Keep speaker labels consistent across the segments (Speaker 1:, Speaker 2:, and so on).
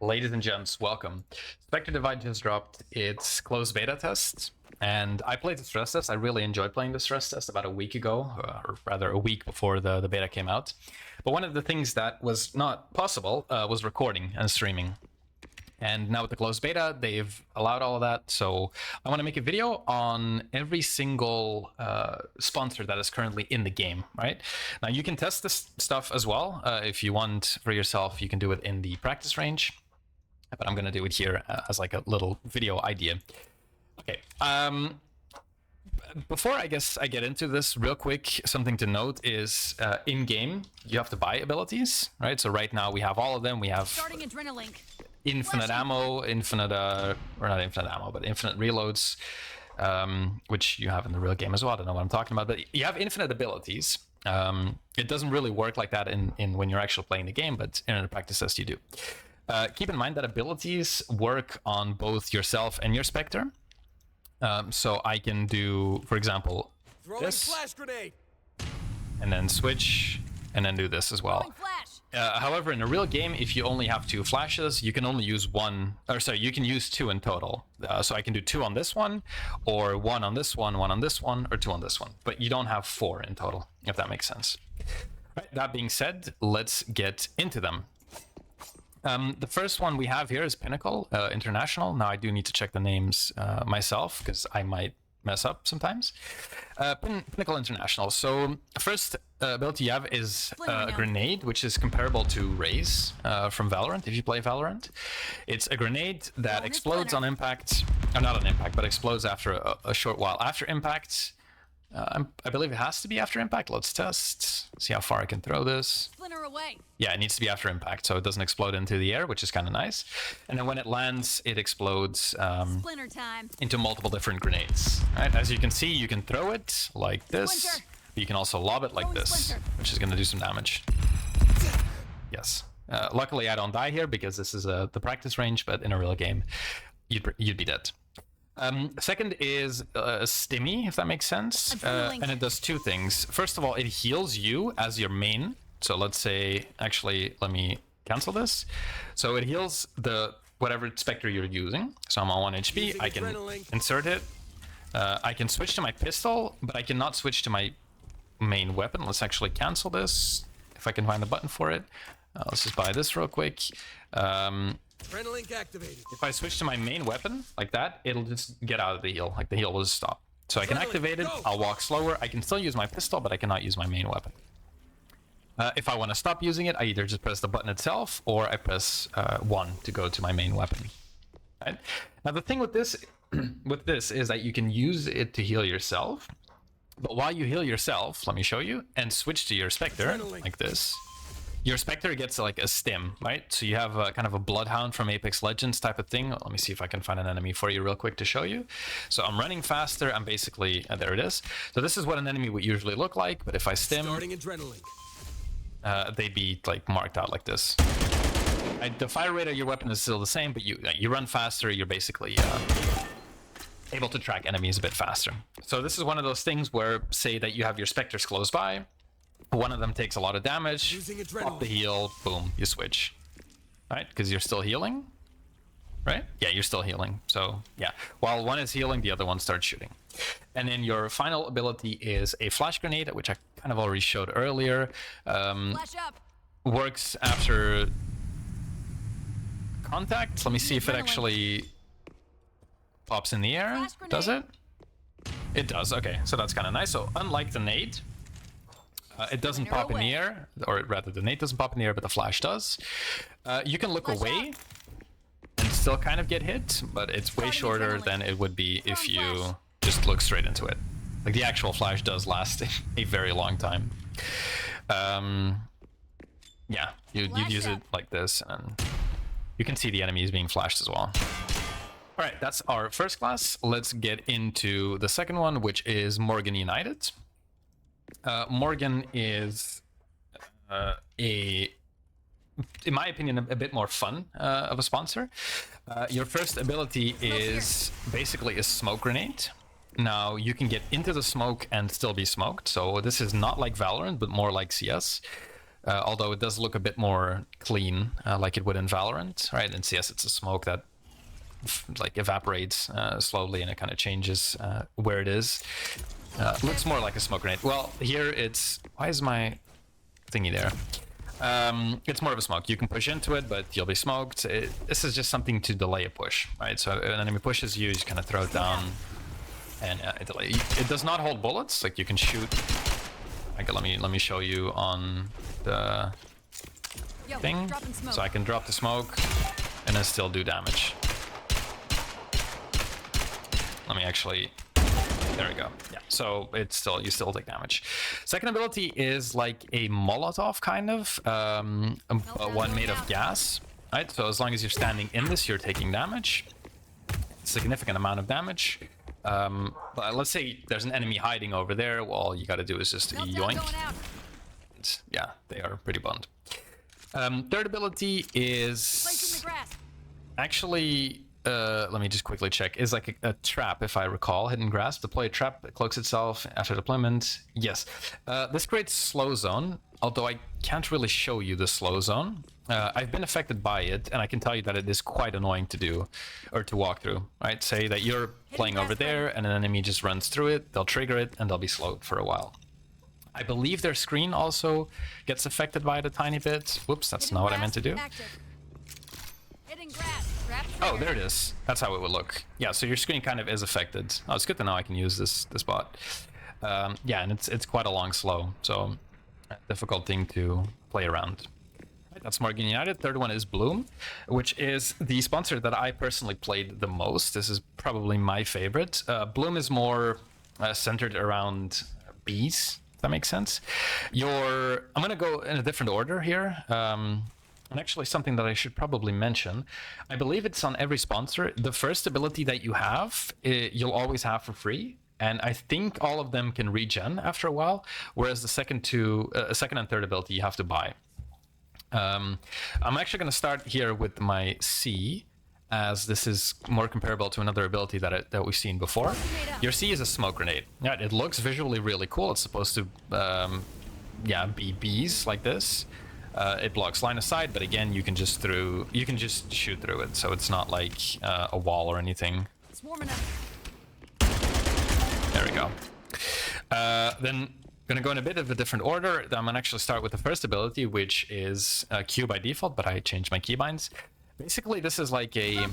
Speaker 1: Ladies and gents, welcome. Spectre Divide just dropped its closed beta test, and I played the stress test. I really enjoyed playing the stress test about a week ago, or rather a week before the beta came out. But one of the things that was not possible was recording and streaming. And now with the closed beta, they've allowed all of that. So I want to make a video on every single sponsor that is currently in the game, right? Now you can test this stuff as well. If you want for yourself, you can do it in the practice range. But I'm going to do it here as like a little video idea. Okay. Before I guess I get into this real quick, something to note is in-game, you have to buy abilities, right? So right now we have all of them. We have
Speaker 2: starting adrenaline.
Speaker 1: Infinite ammo, infinite, or not infinite ammo, but infinite reloads, which you have in the real game as well. I don't know what I'm talking about, but you have infinite abilities. It doesn't really work like that in when you're actually playing the game, but in a practice test you do. Keep in mind that abilities work on both yourself and your Spectre. So I can do, for example, this,
Speaker 3: flash grenade.
Speaker 1: and then switch, and then do this as well. However, in a real game, if you only have 2 flashes, you can only use one, or sorry, you can use 2 in total. So I can do 2 on this one, or 1 on this one, 1 on this one, or 2 on this one. But you don't have 4 in total, if that makes sense. Right, that being said, let's get into them. The first one we have here is Pinnacle International. Now I do need to check the names myself because I might mess up sometimes. Pinnacle International. So first ability you have is a grenade, which is comparable to Raze from Valorant, if you play Valorant. It's a grenade that explodes on impact, or not on impact, but explodes after a short while after impact. I believe it has to be after impact. Let's test, see how far I can throw this.
Speaker 2: Splinter away.
Speaker 1: Yeah, it needs to be after impact, so it doesn't explode into the air, which is kind of nice. And then when it lands, it explodes
Speaker 2: Splinter time.
Speaker 1: into multiple different grenades. Right? As you can see, you can throw it like this.
Speaker 2: Splinter.
Speaker 1: But you can also lob it like this,
Speaker 2: Splinter.
Speaker 1: which is going to do some damage. Yes. Luckily, I don't die here because this is the practice range, but in a real game, you'd be dead. Second is Stimmy, if that makes sense. And it does 2 things. First of all, it heals you as your main. So let's say, actually, let me cancel this. So it heals whatever Spectre you're using. So I'm on 1 HP. I can insert it. I can switch to my pistol, but I cannot switch to my main weapon. Let's actually cancel this, if I can find the button for it. Let's just buy this real quick.
Speaker 3: Activated.
Speaker 1: If I switch to my main weapon like that, it'll just get out of the heal. Like the heal will just stop. So I can activate it. I'll walk slower. I can still use my pistol, but I cannot use my main weapon. If I want to stop using it, I either just press the button itself, or I press 1 to go to my main weapon. Right? Now the thing with this, is that you can use it to heal yourself. But while you heal yourself, let me show you, and switch to your Spectre like this. Your Spectre gets like a stim, right? So you have a kind of a Bloodhound from Apex Legends type of thing. Let me see if I can find an enemy for you real quick to show you. So I'm running faster. I'm basically, there it is. So this is what an enemy would usually look like. But if I stim, they'd be like marked out like this. The fire rate of your weapon is still the same, but you run faster. You're basically able to track enemies a bit faster. So this is one of those things where, say that you have your Spectres close by. One of them takes a lot of damage, pop the heal, boom, you switch. Right? Because you're still healing? Right? Yeah, you're still healing. So, yeah. While one is healing, the other one starts shooting. And then your final ability is a flash grenade, which I kind of already showed earlier.
Speaker 2: Flash up.
Speaker 1: Works after contact. Let me see if it actually pops in the air. Does it? It does. Okay, so that's kind of nice. So, unlike the nade, it doesn't pop in the air, or rather the nade doesn't pop in the air, but the flash does. You can look away and still kind of get hit, but it's way shorter than it would be if you just look straight into it. Like the actual flash does last a very long time. Yeah, you'd use it like this, and you can see the enemies being flashed as well. All right, that's our first class. Let's get into the second one, which is Morrgen United. Morrgen is in my opinion, a bit more fun of a sponsor. Your first ability is basically a smoke grenade. Now, you can get into the smoke and still be smoked, so this is not like Valorant, but more like CS. although it does look a bit more clean, like it would in Valorant, right? In CS, it's a smoke that like evaporates slowly, and it kind of changes where it is. Looks more like a smoke grenade. Well, here it's... Why is my thingy there? It's more of a smoke. You can push into it, but you'll be smoked. This is just something to delay a push, right? So an enemy pushes you, you just kind of throw it down, and it does not hold bullets. Like, you can shoot. Okay, let me show you on the thing. So I can drop the smoke and then still do damage. Let me actually... There we go. Yeah, so it's still, you still take damage. Second ability is like a Molotov kind of, one made of gas, right? So as long as you're standing in this, you're taking damage. Significant amount of damage. But let's say there's an enemy hiding over there. Well, all you got to do is just yoink. Yeah, they are pretty bummed. Third ability is actually... let me just quickly check. Is like a trap, if I recall. Hidden grasp. Deploy a trap that cloaks itself after deployment. Yes. This creates slow zone, although I can't really show you the slow zone. I've been affected by it, and I can tell you that it is quite annoying to do, or to walk through, right? Say that you're playing over there, and an enemy just runs through it, they'll trigger it, and they'll be slowed for a while. I believe their screen also gets affected by it a tiny bit. Whoops, that's not what I meant to do. Oh, there it is. That's how it would look. Yeah, so your screen kind of is affected. Oh, it's good to know I can use this bot. Yeah, and it's quite a long slow, so difficult thing to play around. Right, that's Morrgen United. Third one is Bloom, which is the sponsor that I personally played the most. This is probably my favorite. Bloom is more centered around bees, if that makes sense. I'm gonna go in a different order here. And actually something that I should probably mention, I believe it's on every sponsor. The first ability that you have, you'll always have for free. And I think all of them can regen after a while, whereas the second and third ability you have to buy. I'm actually going to start here with my C, as this is more comparable to another ability that we've seen before. Your C is a smoke grenade. Yeah, it looks visually really cool. It's supposed to be bees like this. It blocks line of sight, but again, you can just shoot through it, so it's not like a wall or anything.
Speaker 2: It's warm enough.
Speaker 1: There we go. Then gonna go in a bit of a different order. I'm gonna actually start with the first ability, which is Q by default, but I changed my keybinds. Basically, this is like I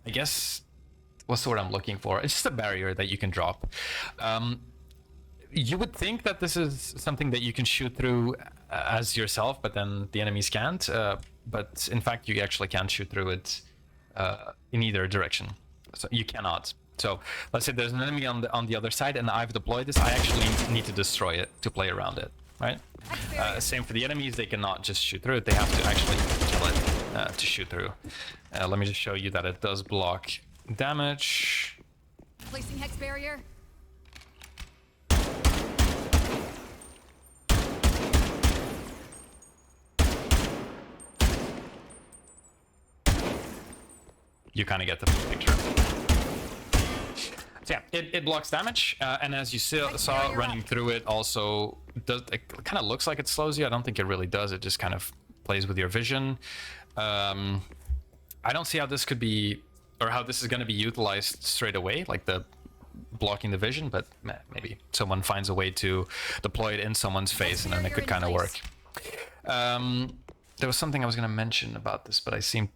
Speaker 1: guess, what's the word I'm looking for? It's just a barrier that you can drop. You would think that this is something that you can shoot through as yourself, but then the enemies can't. But in fact, you actually can't shoot through it in either direction. So you cannot. So let's say there's an enemy on the other side, and I've deployed this. I actually need to destroy it to play around it, right? Same for the enemies. They cannot just shoot through it. They have to actually kill it to shoot through. Let me just show you that it does block damage.
Speaker 2: Placing hex barrier.
Speaker 1: You kind of get the picture. So yeah, it blocks damage, and as you saw running through it, also it kind of looks like it slows you. I don't think it really does. It just kind of plays with your vision. I don't see how this could be, or how this is going to be utilized straight away, like the blocking the vision, but maybe someone finds a way to deploy it in someone's face, and then it could kind of work. There was something I was going to mention about this, but I seem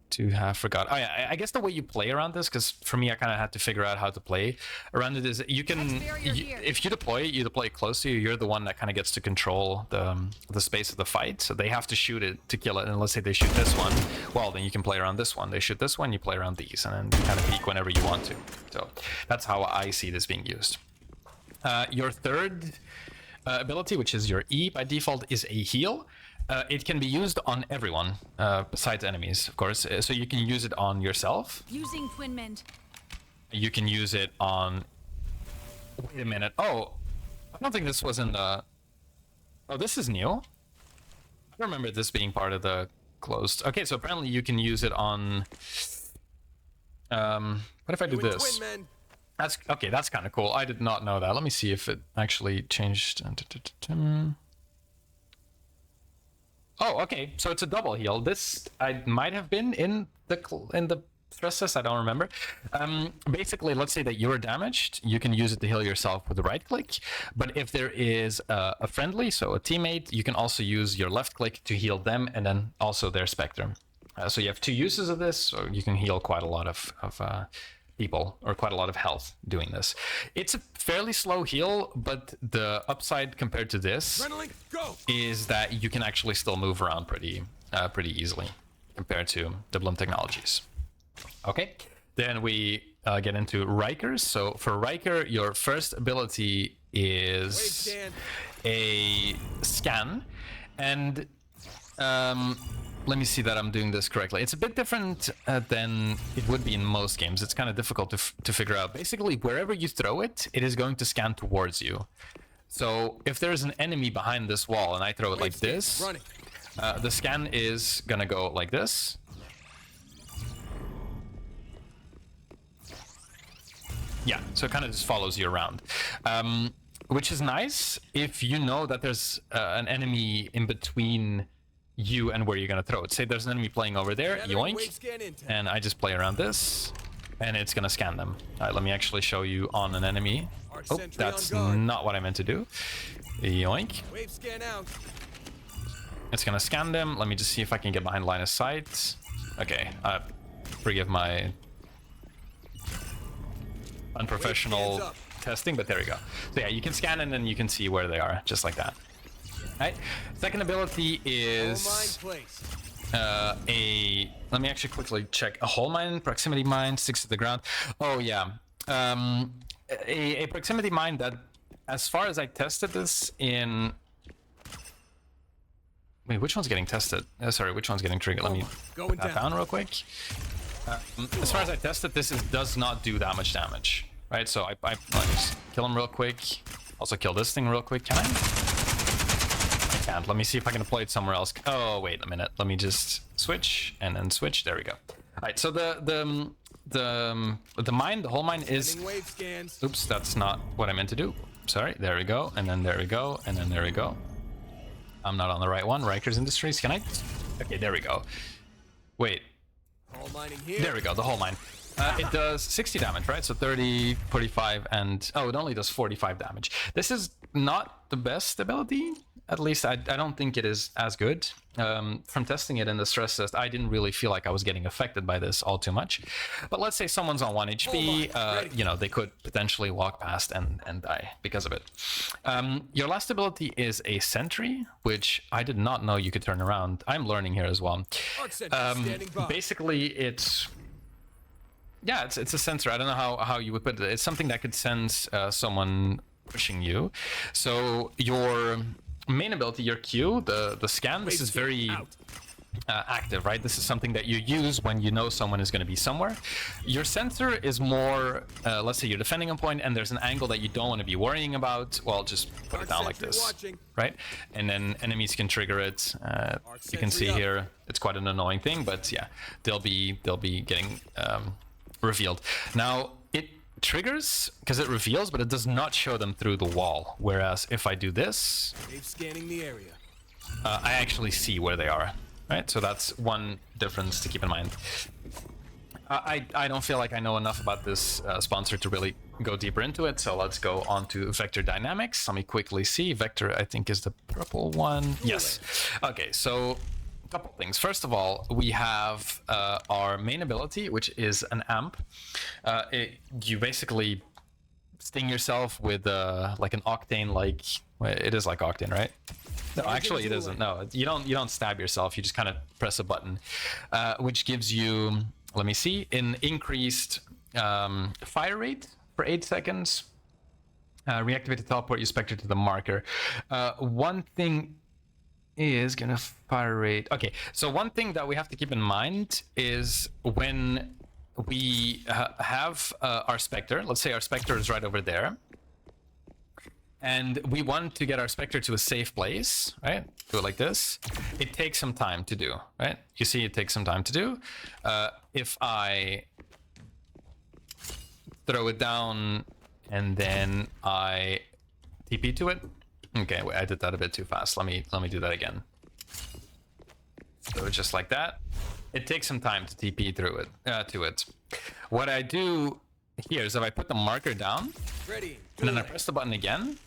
Speaker 1: to have forgot. Oh yeah, I guess the way you play around this, because for me I kind of had to figure out how to play around it, is you can, if you deploy it close to you, you're the one that kind of gets to control the space of the fight. So they have to shoot it to kill it, and let's say they shoot this one, well then you can play around this one. They shoot this one, you play around these, and then you kind of peek whenever you want to. So that's how I see this being used. Your third ability, which is your E by default, is a heal. It can be used on everyone, besides enemies, of course. So you can use it on yourself.
Speaker 2: Using Twin Mend.
Speaker 1: You can use it on... Wait a minute. Oh, I don't think this was in the... Oh, this is new. I don't remember this being part of the closed... Okay, so apparently you can use it on... what if I do this? That's okay, that's kind of cool. I did not know that. Let me see if it actually changed. Oh, okay. So it's a double heal. This I might have been in the stress test. I don't remember. Basically, let's say that you're damaged. You can use it to heal yourself with the right click. But if there is a friendly, so a teammate, you can also use your left click to heal them, and then also their Spectre. So you have two uses of this. So you can heal quite a lot of people, or quite a lot of health doing this. It's a fairly slow heal, but the upside compared to this is that you can actually still move around pretty easily compared to the Bloom technologies. Okay, then we get into Rykers. So for Ryker, your first ability is a scan, and let me see that I'm doing this correctly. It's a bit different than it would be in most games. It's kind of difficult to figure out. Basically, wherever you throw it, it is going to scan towards you. So if there's an enemy behind this wall and I throw it like this, the scan is gonna go like this. Yeah, so it kind of just follows you around. Which is nice if you know that there's an enemy in between you and where you're gonna throw it. Say there's an enemy playing over there, yoink, and I just play around this, and it's gonna scan them. All right, let me actually show you on an enemy. Oh, that's not what I meant to do. Yoink. It's gonna scan them. Let me just see if I can get behind line of sight. Okay, forgive my unprofessional testing, but there we go. So yeah, you can scan and then you can see where they are, just like that. Right. Second ability is let me actually quickly check. A hole mine, proximity mine, sticks to the ground. Oh yeah, a proximity mine that, as far as I tested this in. Wait, which one's getting tested? Sorry, which one's getting triggered? Let me put that down real quick. As far as I tested, this does not do that much damage, right? So I just kill him real quick. Also kill this thing real quick. Can I? Can't. Let me see if I can deploy it somewhere else. Oh, wait a minute. Let me just switch and then switch. There we go. All right. So the mine, the whole mine is. Oops, that's not what I meant to do. Sorry. There we go. And then there we go. And then there we go. I'm not on the right one. Ryker Industries. Can I? Okay. There we go. Wait. There we go. The whole mine. It does 60 damage, right? So 30, 45, and oh, it only does 45 damage. This is not the best ability. At least I don't think it is as good. From testing it in the stress test, I didn't really feel like I was getting affected by this all too much. But let's say someone's on 1 HP, you know, they could potentially walk past and die because of it. Your last ability is a sentry, which I did not know you could turn around. I'm learning here as well. Basically, it's a sensor. I don't know how you would put it. It's something that could sense someone pushing you. So your main ability, your Q, the scan, this is very active, right? This is something that you use when you know someone is going to be somewhere. Your sensor is more, let's say you're defending a point and there's an angle that you don't want to be worrying about. Well, just put it down like this, right? And then enemies can trigger it. You can see here, it's quite an annoying thing, but yeah, they'll be getting revealed. Now it triggers because it reveals, but it does not show them through the wall. Whereas if I do this,
Speaker 3: scanning the area.
Speaker 1: I actually see where they are. Right, so that's one difference to keep in mind. I don't feel like I know enough about this sponsor to really go deeper into it, so let's go on to Vector Dynamics. Let me quickly see. Vector, I think, is the purple one. Yes. Okay, so a couple things. First of all, we have our main ability, which is an amp. You basically sting yourself with like an octane, like it is like octane, right? No, actually it isn't. No, you don't stab yourself. You just kind of press a button, which gives you, let me see, an increased fire rate for 8 seconds. Reactivate to teleport your Spectre to the marker. One thing is gonna fire rate. Okay, so one thing that we have to keep in mind is when we have our Spectre. Let's say our Spectre is right over there. And we want to get our Spectre to a safe place, right? Do it like this. It takes some time to do, right? You see, it takes some time to do. If I throw it down and then I TP to it. Okay, wait, I did that a bit too fast. Let me do that again. So just like that. It takes some time to TP through it, to it. What I do here is if I put the marker down, and then I press the button again,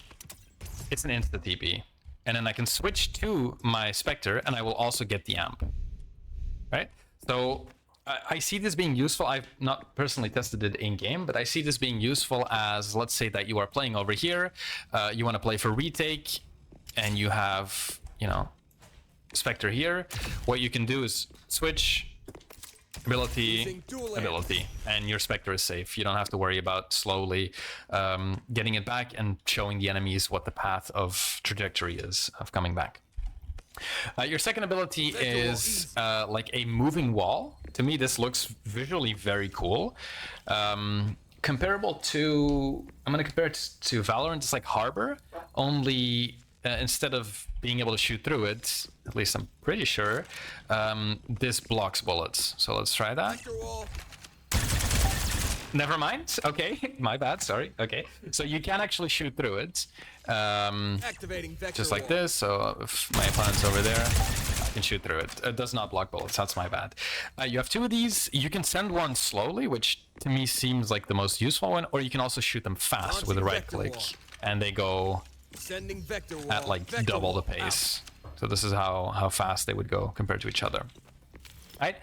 Speaker 1: it's an instant TP. And then I can switch to my Spectre, and I will also get the amp. Right? So I see this being useful. I've not personally tested it in-game, but I see this being useful as, let's say that you are playing over here, you want to play for retake, and you have, you know, Spectre here. What you can do is switch, ability, ability, and your Spectre is safe. You don't have to worry about slowly getting it back and showing the enemies what the path of trajectory is of coming back. Your second ability is like a moving wall. To me, this looks visually very cool. Comparable to, I'm going to compare it to Valorant. It's like Harbor, only instead of being able to shoot through it, at least I'm pretty sure, this blocks bullets. So let's try that. Never mind. Okay, my bad. Sorry. Okay, so you can actually shoot through it, just like this. So if my opponent's over there, I can shoot through it. It does not block bullets. That's my bad. You have two of these. You can send one slowly, which to me seems like the most useful one, or you can also shoot them fast with a right click, and they go at like double the pace. So this is how fast they would go compared to each other. Right,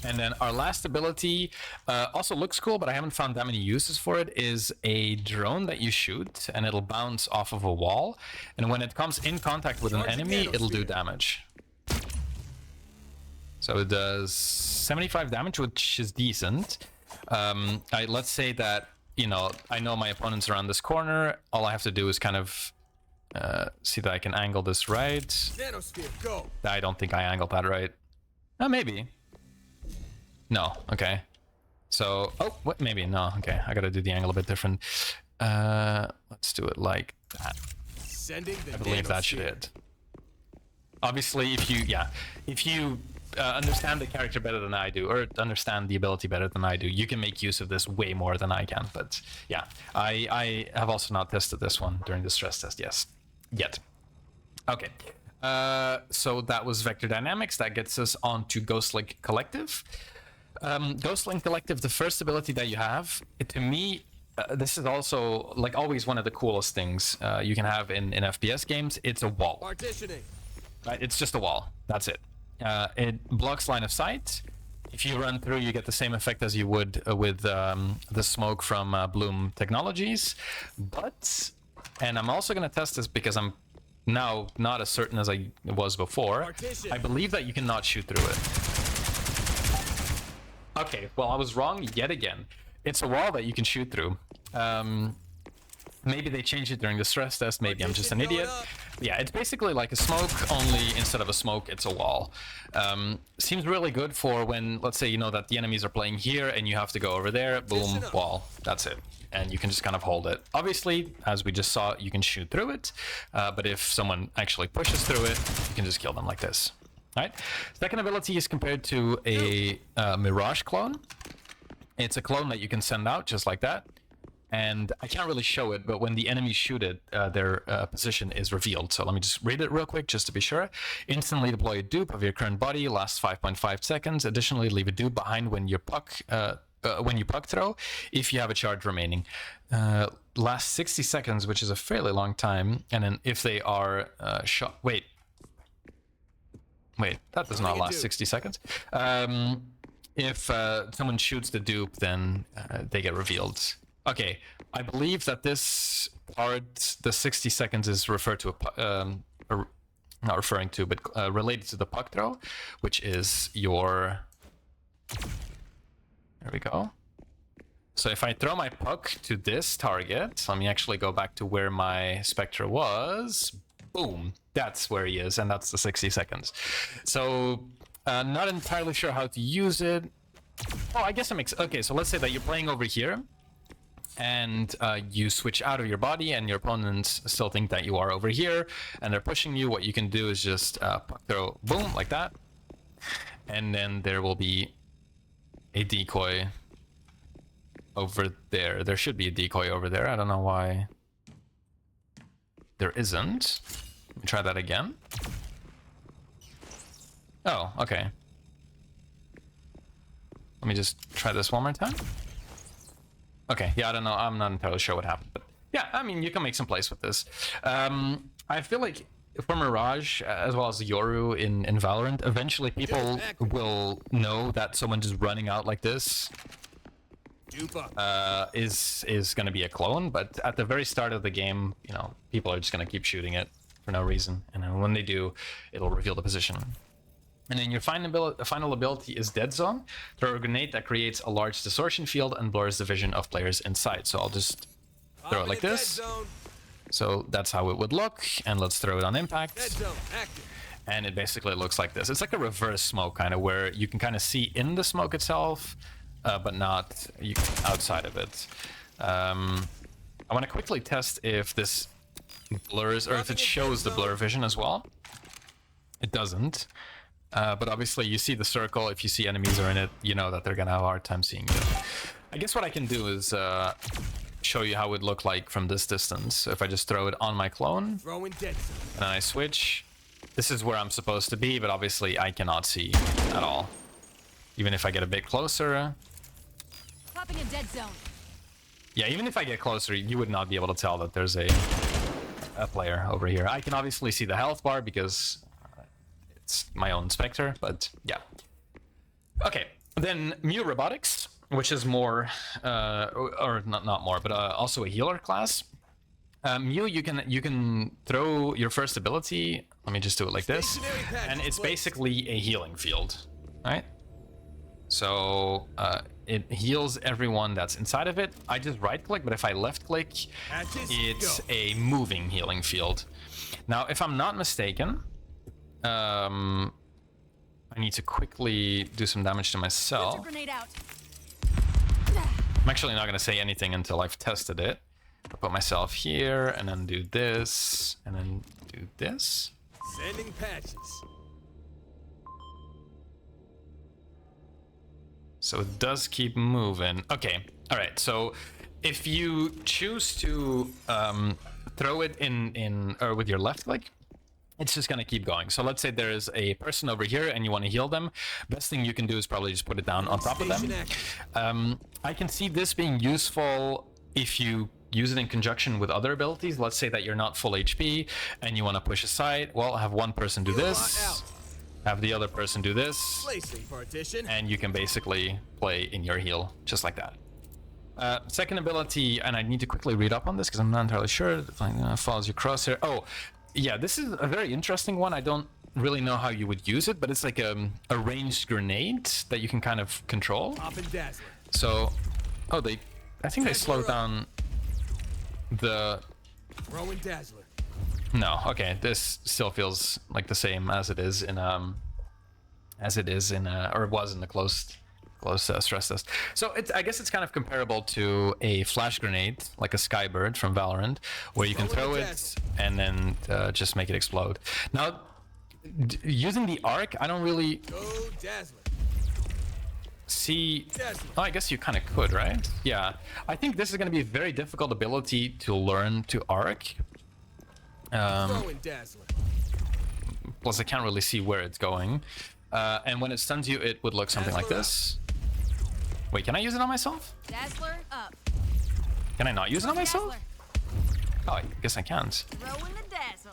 Speaker 1: and then our last ability also looks cool, but I haven't found that many uses for it, is a drone that you shoot, and it'll bounce off of a wall, and when it comes in contact with an enemy, it'll do damage. So it does 75 damage, which is decent. Let's say that, you know, I know my opponent's around this corner. All I have to do is kind of see that I can angle this right. I don't think I angled that right. Maybe. No, okay. So, oh, what? Maybe, no, okay. I gotta do the angle a bit different. Let's do it like that. I believe that should hit. Obviously, if you understand the character better than I do, or understand the ability better than I do, you can make use of this way more than I can. But yeah, I have also not tested this one during the stress test, yet. Okay. So that was Vector Dynamics. That gets us on to Ghostlink Collective. Ghostlink Collective, the first ability that you have, to me, this is also, like, always one of the coolest things you can have in FPS games. It's a wall. Right? It's just a wall. That's it. It blocks line of sight. If you run through, you get the same effect as you would with the smoke from Bloom Technologies. But, and I'm also going to test this because I'm now not as certain as I was before. I believe that you cannot shoot through it. Okay, well, I was wrong yet again. It's a wall that you can shoot through. Maybe they changed it during the stress test. Maybe I'm just an idiot. Yeah, it's basically like a smoke, only instead of a smoke, it's a wall. Seems really good for when, let's say, you know that the enemies are playing here and you have to go over there. Boom, wall. That's it. And you can just kind of hold it. Obviously, as we just saw, you can shoot through it. But if someone actually pushes through it, you can just kill them like this. All right. Second ability is compared to a Mirage clone. It's a clone that you can send out just like that. And I can't really show it, but when the enemies shoot it, their position is revealed. So let me just read it real quick just to be sure. Instantly deploy a dupe of your current body, lasts 5.5 seconds. Additionally, leave a dupe behind when you puck throw, if you have a charge remaining. Lasts 60 seconds, which is a fairly long time. And then if they are shot... Wait, that does not last 60 seconds. If someone shoots the dupe, then they get revealed. Okay, I believe that this part, the 60 seconds, is referred to not referring to, but related to the puck throw, which is your... There we go. So if I throw my puck to this target, let me actually go back to where my Spectre was. Boom, that's where he is, and that's the 60 seconds. So not entirely sure how to use it. Oh, I guess it makes... Okay, so let's say that you're playing over here, and you switch out of your body, and your opponents still think that you are over here, and they're pushing you. What you can do is just puck throw, boom, like that. And then there will be a decoy over there. There should be a decoy over there. I don't know why there isn't. Let me try that again. Oh, okay. Let me just try this one more time. Okay, yeah, I don't know. I'm not entirely sure what happened, but yeah, I mean, you can make some plays with this. I feel like for Mirage, as well as Yoru in Valorant, eventually people will know that someone just running out like this is going to be a clone, but at the very start of the game, you know, people are just going to keep shooting it for no reason, and then when they do, it'll reveal the position. And then your final ability is Dead Zone. Throw a grenade that creates a large distortion field and blurs the vision of players inside. So I'll just throw it like this. So that's how it would look. And let's throw it on impact. And it basically looks like this. It's like a reverse smoke, kind of, where you can kind of see in the smoke itself, but not outside of it. I want to quickly test if this blurs, or if it shows the blur vision as well. It doesn't. But obviously you see the circle. If you see enemies are in it, you know that they're gonna have a hard time seeing you. I guess what I can do is show you how it would look like from this distance. So if I just throw it on my clone, and then I switch, this is where I'm supposed to be, but obviously I cannot see at all. Even if I get a bit closer.
Speaker 2: Popping a dead zone.
Speaker 1: Yeah, even if I get closer, you would not be able to tell that there's a player over here. I can obviously see the health bar because it's my own Spectre, but yeah. Okay, then Muu Robotics, which is more, or not more, but also a healer class. Muu, you can throw your first ability. Let me just do it like this, and it's basically a healing field, right? So it heals everyone that's inside of it. I just right-click, but if I left-click, it's a moving healing field. Now, if I'm not mistaken, I need to quickly do some damage to myself. I'm actually not going to say anything until I've tested it. I'll put myself here, and then do this, and then do this.
Speaker 3: Sending patches.
Speaker 1: So it does keep moving. Okay, all right. So if you choose to throw it in or with your left click, it's just gonna keep going. So let's say there's a person over here and you want to heal them. Best thing you can do is probably just put it down on top of them. I can see this being useful if you use it in conjunction with other abilities. Let's say that you're not full HP and you want to push aside. Well, have one person do this, have the other person do this, and you can basically play in your heal just like that. Second ability, and I need to quickly read up on this because I'm not entirely sure. Follows your crosshair. Oh, yeah, this is a very interesting one. I don't really know how you would use it, but it's like a ranged grenade that you can kind of control. So, oh, I think they slowed down the... No, okay, this still feels like the same as it is in or it was in the closed stress test. So I guess it's kind of comparable to a flash grenade, like a Skybird from Valorant, where you can throw it and then just make it explode. Now, using the arc, I don't really see... Oh, I guess you kind of could, right? Yeah, I think this is going to be a very difficult ability to learn to arc. Plus, I can't really see where it's going. And when it stuns you, it would look something like this. Wait, can I use it on myself?
Speaker 2: Dazzler up.
Speaker 1: Can I not use it on myself? Oh, I guess I can't.
Speaker 2: Throwing the dazzle.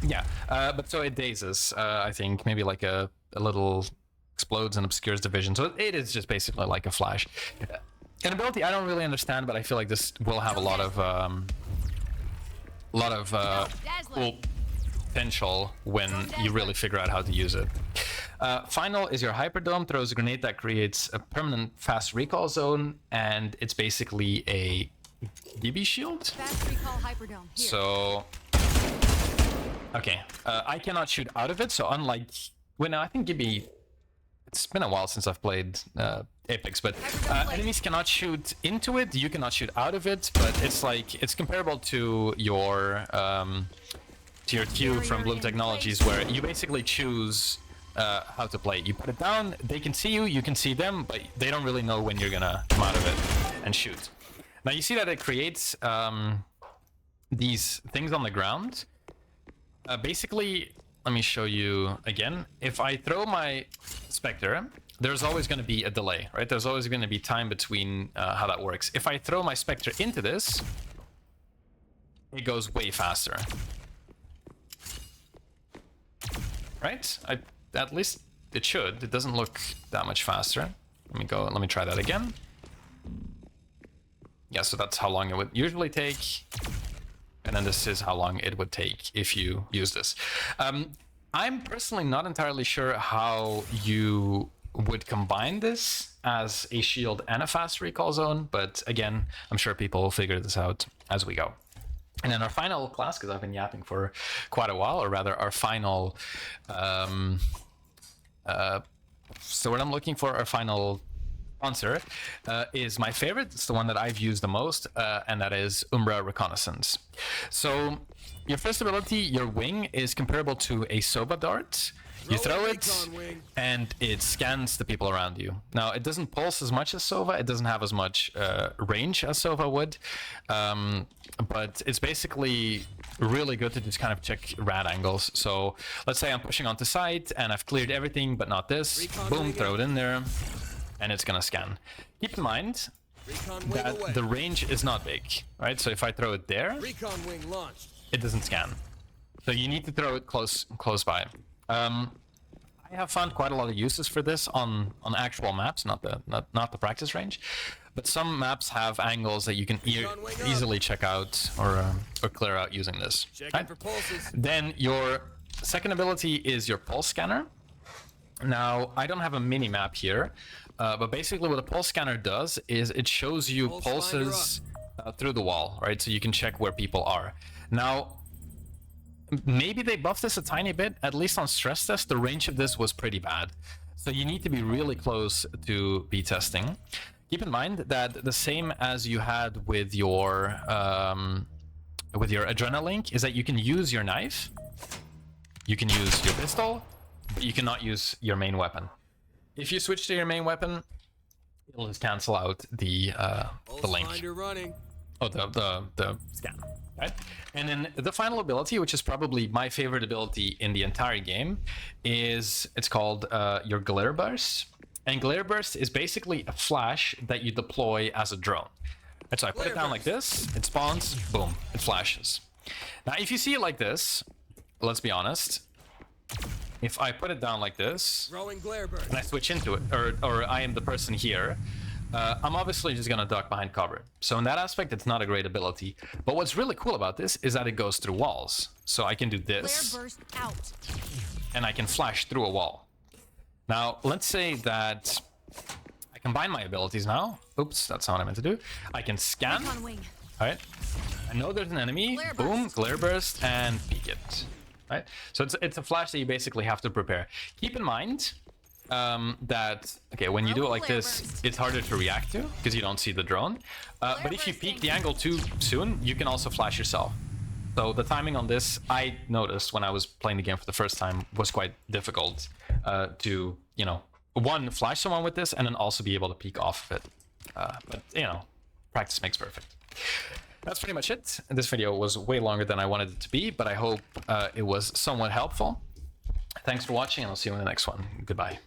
Speaker 1: Yeah, but so it dazes, I think. Maybe like a little explodes and obscures the vision. So it is just basically like a flash. An ability I don't really understand, but I feel like this will have a lot of cool potential when you really figure out how to use it. Final is your Hyperdome. Throws a grenade that creates a permanent fast recall zone, and it's basically a DB shield.
Speaker 2: Fast recall Hyperdome. Here.
Speaker 1: So, okay, I cannot shoot out of it. So unlike, well, no, I think Gibby. It's been a while since I've played Apex, but enemies cannot shoot into it. You cannot shoot out of it, but it's comparable to your Q from Bloom Technologies, where you basically choose how to play. You put it down, they can see you, you can see them, but they don't really know when you're gonna come out of it and shoot. Now you see that it creates these things on the ground. Basically, let me show you again. If I throw my Spectre, there's always going to be a delay, right? There's always going to be time between how that works. If I throw my Spectre into this, it goes way faster. Right? At least it should. It doesn't look that much faster. Let me try that again. Yeah, so that's how long it would usually take. And then this is how long it would take if you use this. I'm personally not entirely sure how you would combine this as a shield and a fast recall zone, but again, I'm sure people will figure this out as we go. And then our final class, because I've been yapping for quite a while, or rather our final, so what I'm looking for, our final sponsor, is my favorite. It's the one that I've used the most, and that is Umbra Reconnaissance. So your first ability, your wing, is comparable to a Sova dart. You throw it, and it scans the people around you. Now, it doesn't pulse as much as Sova. It doesn't have as much range as Sova would. But it's basically really good to just kind of check rad angles. So let's say I'm pushing onto site, and I've cleared everything, but not this. Boom, throw it in there, and it's going to scan. Keep in mind that the range is not big, right? So if I throw it there, it doesn't scan. So you need to throw it close by. I have found quite a lot of uses for this on actual maps, not the practice range, but some maps have angles that you can easily check out or clear out using this. Right? Then your second ability is your pulse scanner. Now, I don't have a mini map here, but basically what a pulse scanner does is it shows you pulses through the wall, right? So you can check where people are. Now, maybe they buffed this a tiny bit. At least on stress test, the range of this was pretty bad. So you need to be really close to be testing. Keep in mind that the same as you had with your Adrenalink is that you can use your knife, you can use your pistol, but you cannot use your main weapon. If you switch to your main weapon, it'll just cancel out the link. Oh, the scan. Right? And then the final ability, which is probably my favorite ability in the entire game, is it's called your Glare Burst. And Glare Burst is basically a flash that you deploy as a drone. And so I put it down like this, it spawns, boom, it flashes. Now, if you see it like this, let's be honest, if I put it down like this, and I switch into it, or I am the person here, I'm obviously just gonna duck behind cover. So in that aspect, it's not a great ability. But what's really cool about this is that it goes through walls. So I can do this,
Speaker 2: Burst out.
Speaker 1: and I can flash through a wall. Now, let's say that I combine my abilities now. Oops, that's not what I meant to do. I can scan. All right. I know there's an enemy. Boom, Glare Burst, and peek it. Right. So it's a flash that you basically have to prepare. Keep in mind that, okay, when you do it like this, it's harder to react to because you don't see the drone. But if you peek the angle too soon, you can also flash yourself. So the timing on this, I noticed when I was playing the game for the first time, was quite difficult to, you know, one, flash someone with this, and then also be able to peek off of it. But, you know, practice makes perfect. That's pretty much it. This video was way longer than I wanted it to be, but I hope it was somewhat helpful. Thanks for watching, and I'll see you in the next one. Goodbye.